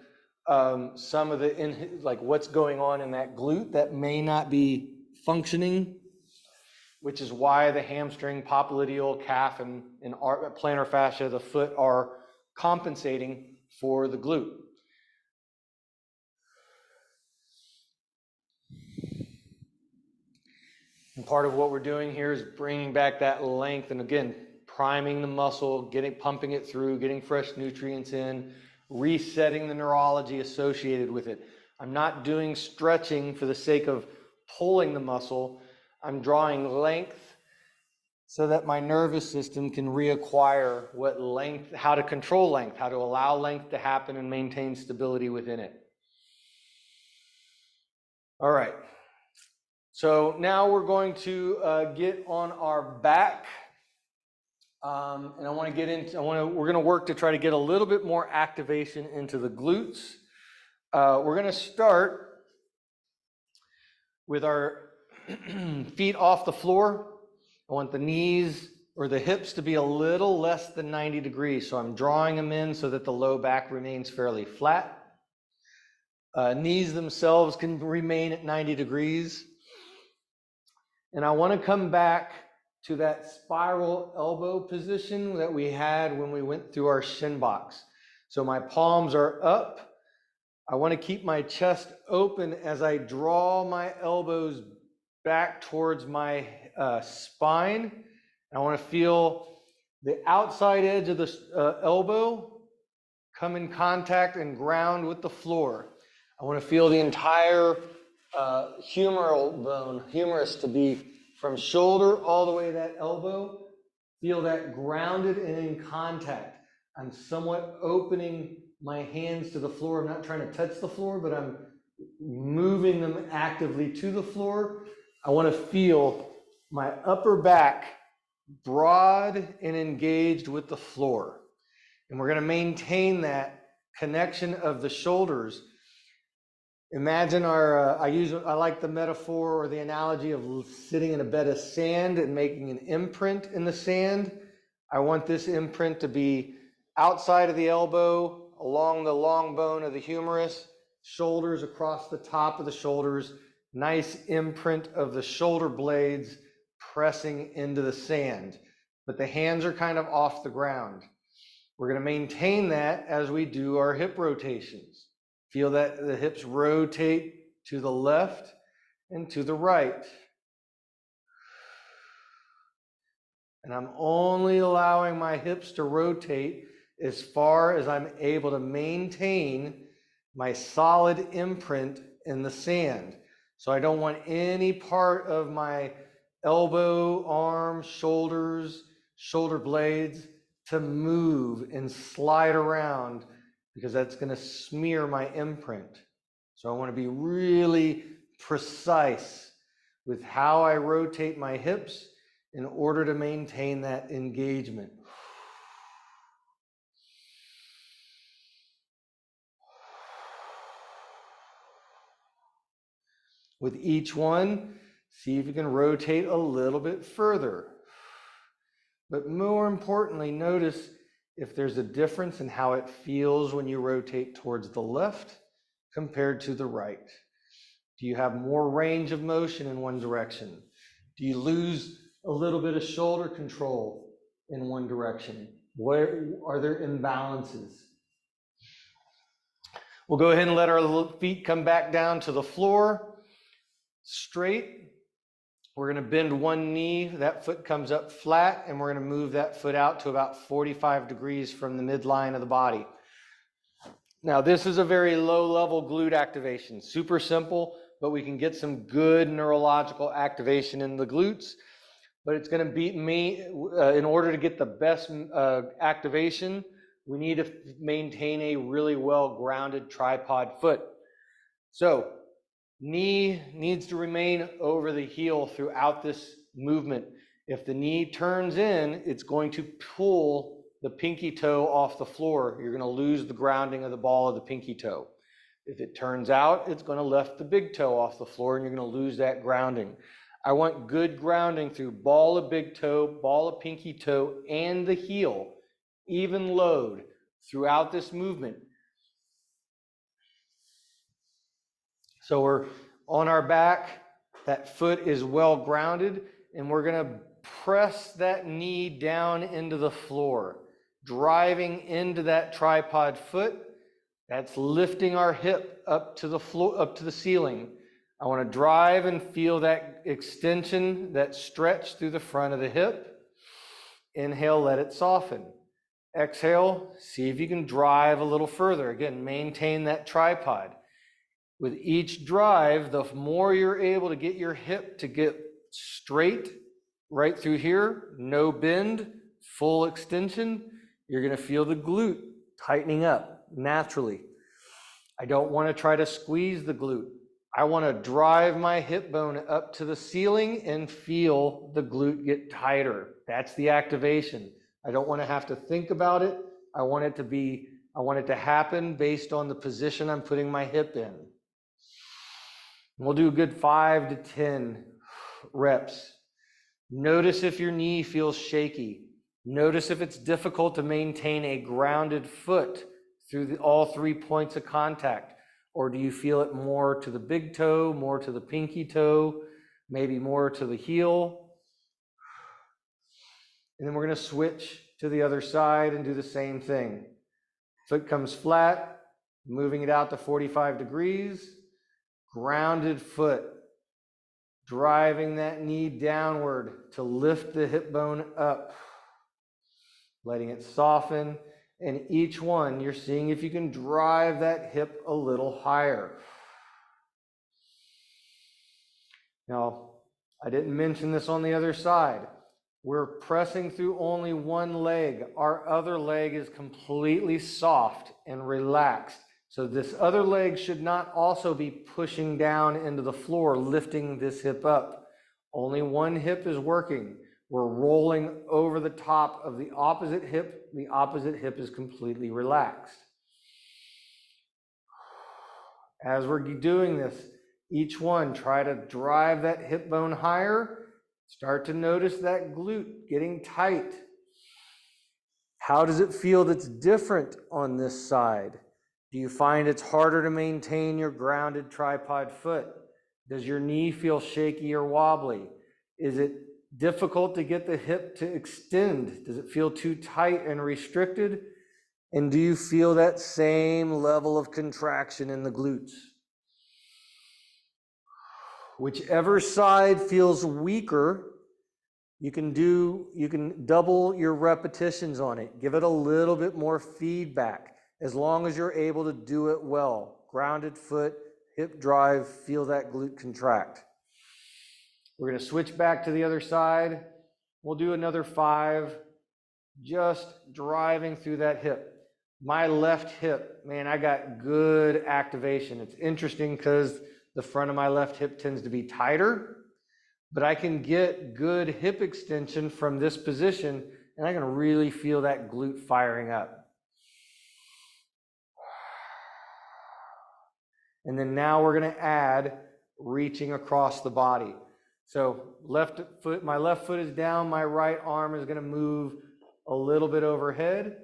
some of the, like what's going on in that glute that may not be functioning, which is why the hamstring, popliteal, calf, and plantar fascia, the foot, are compensating for the glute. And part of what we're doing here is bringing back that length, and again, priming the muscle, pumping it through, getting fresh nutrients in, resetting the neurology associated with it. I'm not doing stretching for the sake of pulling the muscle. I'm drawing length so that my nervous system can reacquire what length, how to control length, how to allow length to happen and maintain stability within it. All right. So now we're going to get on our back. And we're going to work to try to get a little bit more activation into the glutes. We're going to start with our feet off the floor. I want the knees or the hips to be a little less than 90 degrees. So I'm drawing them in so that the low back remains fairly flat. Knees themselves can remain at 90 degrees. And I want to come back to that spiral elbow position that we had when we went through our shin box. So my palms are up. I want to keep my chest open as I draw my elbows back towards my spine. I want to feel the outside edge of the elbow come in contact and ground with the floor. I want to feel the entire humerus to be from shoulder all the way to that elbow. Feel that grounded and in contact. I'm somewhat opening my hands to the floor. I'm not trying to touch the floor, but I'm moving them actively to the floor. I want to feel my upper back broad and engaged with the floor. And we're going to maintain that connection of the shoulders. Imagine I like the metaphor or the analogy of sitting in a bed of sand and making an imprint in the sand. I want this imprint to be outside of the elbow, along the long bone of the humerus, shoulders across the top of the shoulders, nice imprint of the shoulder blades pressing into the sand. But the hands are kind of off the ground. We're going to maintain that as we do our hip rotations. Feel that the hips rotate to the left and to the right. And I'm only allowing my hips to rotate as far as I'm able to maintain my solid imprint in the sand. So I don't want any part of my elbow, arm, shoulders, shoulder blades to move and slide around, because that's going to smear my imprint. So I want to be really precise with how I rotate my hips in order to maintain that engagement. With each one, see if you can rotate a little bit further. But more importantly, notice if there's a difference in how it feels when you rotate towards the left compared to the right. Do you have more range of motion in one direction? Do you lose a little bit of shoulder control in one direction? Where are there imbalances? We'll go ahead and let our feet come back down to the floor, straight. We're going to bend one knee, that foot comes up flat, and we're going to move that foot out to about 45 degrees from the midline of the body. Now, this is a very low-level glute activation, super simple, but we can get some good neurological activation in the glutes. But it's going to beat me, in order to get the best activation, we need to maintain a really well-grounded tripod foot. So, knee needs to remain over the heel throughout this movement. If the knee turns in, it's going to pull the pinky toe off the floor. You're going to lose the grounding of the ball of the pinky toe. If it turns out, it's going to lift the big toe off the floor, and you're going to lose that grounding. I want good grounding through ball of big toe, ball of pinky toe, and the heel. Even load throughout this movement. So we're on our back, that foot is well grounded, and we're going to press that knee down into the floor, driving into that tripod foot. That's lifting our hip up to the floor, up to the ceiling. I want to drive and feel that extension, that stretch through the front of the hip. Inhale, let it soften. Exhale, see if you can drive a little further. Again, maintain that tripod. With each drive, the more you're able to get your hip to get straight right through here, no bend, full extension, you're going to feel the glute tightening up naturally. I don't want to try to squeeze the glute. I want to drive my hip bone up to the ceiling and feel the glute get tighter. That's the activation. I don't want to have to think about it. I want it to happen based on the position I'm putting my hip in. We'll do a good 5 to 10 reps. Notice if your knee feels shaky. Notice if it's difficult to maintain a grounded foot through all 3 points of contact. Or do you feel it more to the big toe, more to the pinky toe, maybe more to the heel? And then we're going to switch to the other side and do the same thing. Foot comes flat, moving it out to 45 degrees. Grounded foot, driving that knee downward to lift the hip bone up, letting it soften. And each one, you're seeing if you can drive that hip a little higher. Now, I didn't mention this on the other side. We're pressing through only one leg. Our other leg is completely soft and relaxed. So this other leg should not also be pushing down into the floor, lifting this hip up. Only one hip is working. We're rolling over the top of the opposite hip. The opposite hip is completely relaxed. As we're doing this, each one, try to drive that hip bone higher. Start to notice that glute getting tight. How does it feel that's different on this side? Do you find it's harder to maintain your grounded tripod foot? Does your knee feel shaky or wobbly? Is it difficult to get the hip to extend? Does it feel too tight and restricted? And do you feel that same level of contraction in the glutes? Whichever side feels weaker, You can double your repetitions on it. Give it a little bit more feedback as long as you're able to do it well. Grounded foot, hip drive, feel that glute contract. We're going to switch back to the other side. We'll do another 5, just driving through that hip. My left hip, man, I got good activation. It's interesting because the front of my left hip tends to be tighter, but I can get good hip extension from this position, and I can really feel that glute firing up. And then now we're going to add reaching across the body. So my left foot is down, my right arm is going to move a little bit overhead.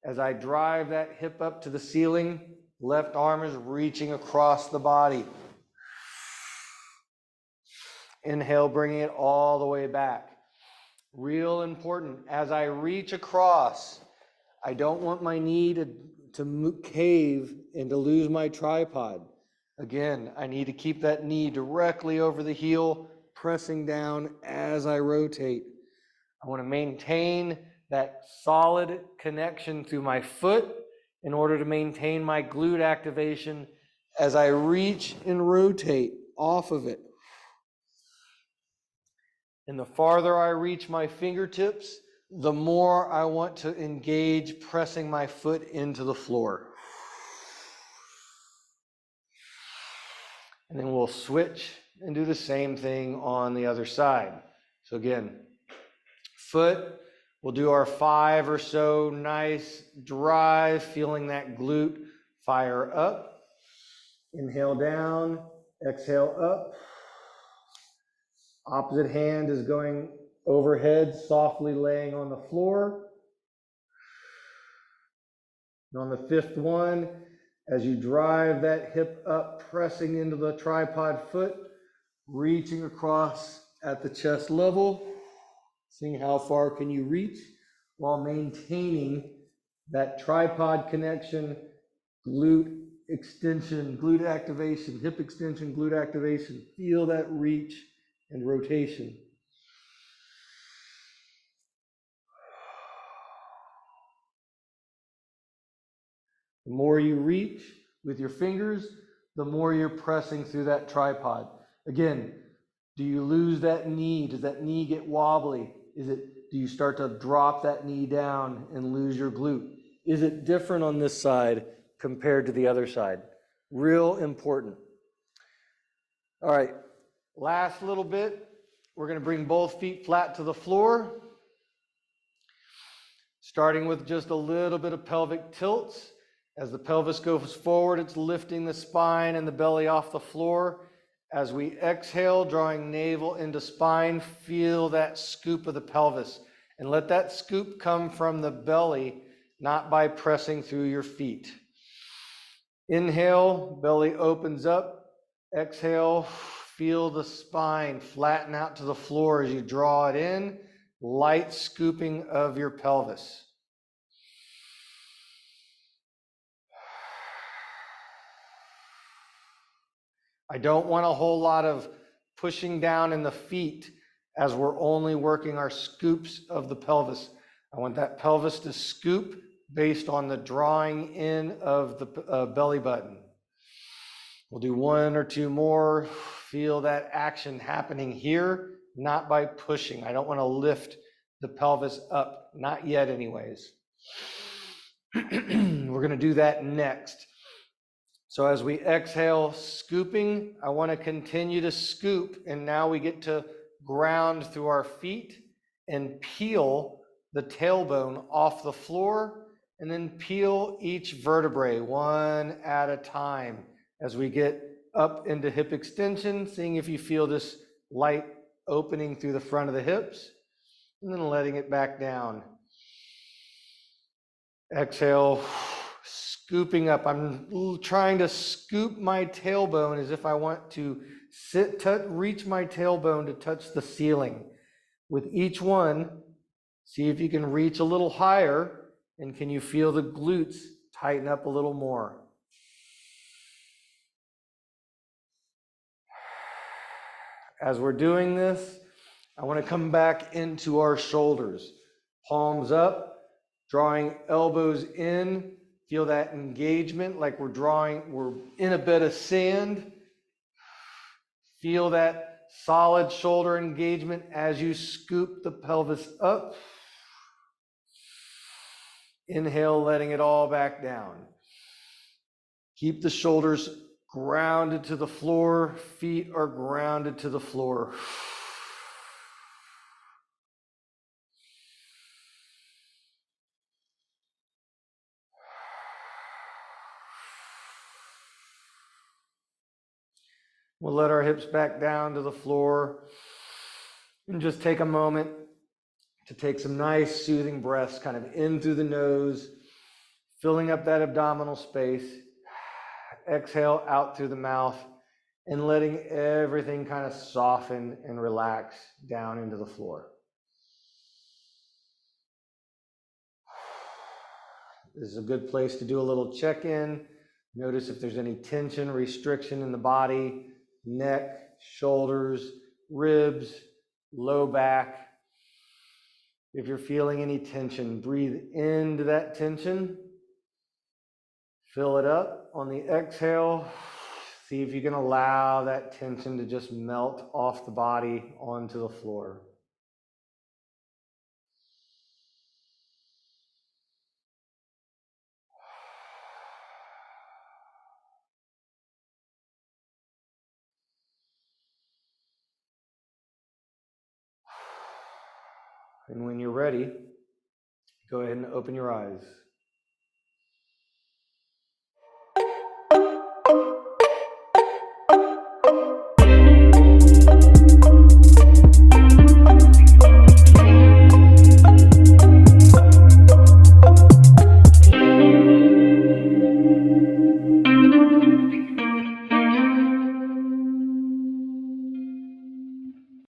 As I drive that hip up to the ceiling, left arm is reaching across the body. Inhale, bringing it all the way back. Real important, as I reach across, I don't want my knee to cave and to lose my tripod. Again, I need to keep that knee directly over the heel, pressing down as I rotate. I want to maintain that solid connection through my foot in order to maintain my glute activation as I reach and rotate off of it. And the farther I reach my fingertips, the more I want to engage pressing my foot into the floor. And then we'll switch and do the same thing on the other side. So again, foot, we'll do our 5 or so nice drive, feeling that glute fire up. Inhale down, exhale up. Opposite hand is going overhead, softly laying on the floor. And on the 5th one, as you drive that hip up, pressing into the tripod foot, reaching across at the chest level, seeing how far can you reach while maintaining that tripod connection, glute extension, glute activation, hip extension, glute activation. Feel that reach and rotation. The more you reach with your fingers, the more you're pressing through that tripod. Again, do you lose that knee? Does that knee get wobbly? Do you start to drop that knee down and lose your glute? Is it different on this side compared to the other side? Real important. All right, last little bit. We're going to bring both feet flat to the floor, starting with just a little bit of pelvic tilts. As the pelvis goes forward, it's lifting the spine and the belly off the floor. As we exhale, drawing navel into spine, feel that scoop of the pelvis. And let that scoop come from the belly, not by pressing through your feet. Inhale, belly opens up. Exhale, feel the spine flatten out to the floor as you draw it in. Light scooping of your pelvis. I don't want a whole lot of pushing down in the feet as we're only working our scoops of the pelvis. I want that pelvis to scoop based on the drawing in of the belly button. We'll do 1 or 2 more. Feel that action happening here, not by pushing. I don't want to lift the pelvis up, not yet anyways. We're going to do that next. So as we exhale, scooping, I want to continue to scoop, and now we get to ground through our feet and peel the tailbone off the floor, and then peel each vertebrae one at a time as we get up into hip extension, seeing if you feel this light opening through the front of the hips, and then letting it back down. Exhale. Scooping up. I'm trying to scoop my tailbone as if I want to reach my tailbone to touch the ceiling. With each one, see if you can reach a little higher, and can you feel the glutes tighten up a little more. As we're doing this, I want to come back into our shoulders. Palms up, drawing elbows in. Feel that engagement like we're in a bed of sand. Feel that solid shoulder engagement as you scoop the pelvis up. Inhale, letting it all back down. Keep the shoulders grounded to the floor. Feet are grounded to the floor. We'll let our hips back down to the floor and just take a moment to take some nice soothing breaths kind of in through the nose, filling up that abdominal space. Exhale out through the mouth and letting everything kind of soften and relax down into the floor. This is a good place to do a little check-in. Notice if there's any tension, restriction in the body, neck, shoulders, ribs, low back. If you're feeling any tension, breathe into that tension. Fill it up on the exhale. See if you can allow that tension to just melt off the body onto the floor. And when you're ready, go ahead and open your eyes.